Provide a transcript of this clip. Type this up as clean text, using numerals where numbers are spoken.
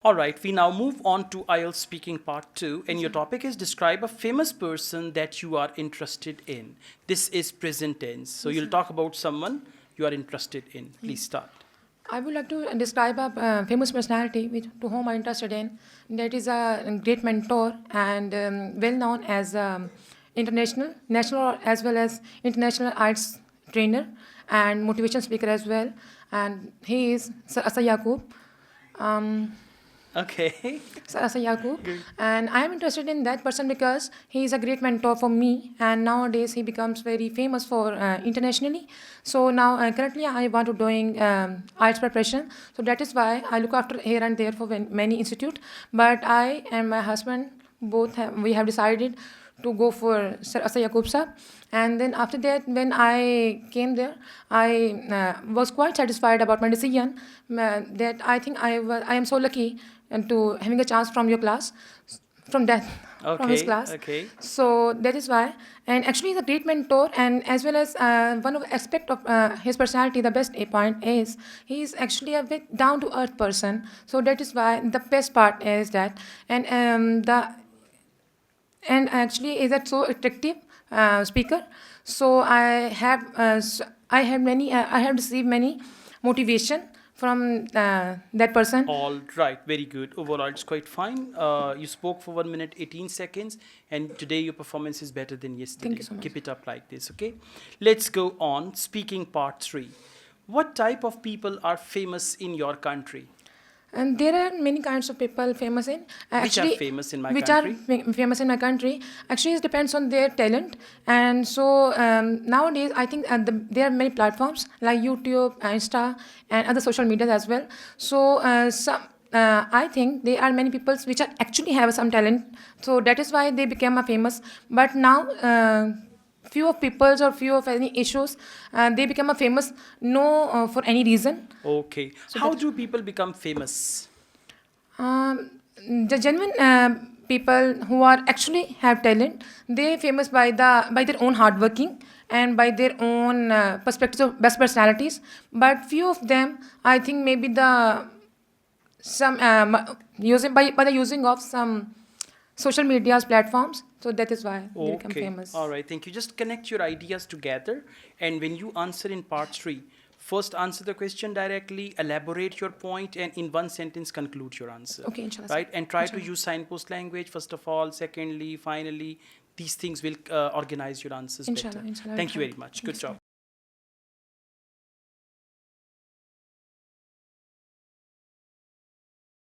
All right, we now move on to Ielts speaking part 2, and your topic is describe a famous person that you are interested in. This is present tense. So you'll talk about someone you are interested in. Please start. I would like to describe a famous personality to whom I'm interested in. That is a great mentor and well known as international, national, as well as international arts trainer and motivation speaker as well. And he is Sir Asad Yaqub. Um, Okay. Sir Asad Yaqub. Good. And I am interested in that person because he is a great mentor for me. And nowadays he becomes very famous for internationally. So now currently I want to doing IELTS preparation. So that is why I look after here and there for many institute. But I and my husband we have decided to go for Sir Asad Yaqub sir. And then after that, when I came there, I was quite satisfied about my decision. That I think I am so lucky and to having a chance from your class, from that from his Okay. class. Okay. So that is why. And actually, he's a great mentor, and as well as one of the aspect of his personality, the best point is he is actually a bit down to earth person. So that is why the best part is that, and actually is that so attractive speaker. So I have received many motivation from that person. All right. Very good. Overall, it's quite fine. You spoke for 1 minute 18 seconds, and today your performance is better than yesterday. Thank you so much. Keep it up like this, okay? Let's go on. Speaking part 3. What type of people are famous in your country? And there are many kinds of people famous in Which are actually famous in my which country? are famous in my country. Actually, it depends on their talent. And so nowadays, I think there are many platforms like YouTube, Insta, and other social media as well. So I think there are many people which are actually have some talent. So that is why they became a famous. But now. Few of peoples or few of any issues they become a famous for any reason. Okay. So How that do people become famous? Um, the genuine people who are actually have talent, they famous by their own hard working and by their own perspective of best personalities. But few of them, I think maybe the some using by the using of some social media's platforms. So that is why they become Okay. famous. All right. Thank you. Just connect your ideas together. And when you answer in part 3, first answer the question directly, elaborate your point, and in one sentence conclude your answer. Okay, inshallah. Right? And try to Inshallah. use signpost language, first of all. Secondly, finally, these things will organize your answers Inshallah, better. inshallah, Thank you inshallah. very much. Thank Good you so job. much.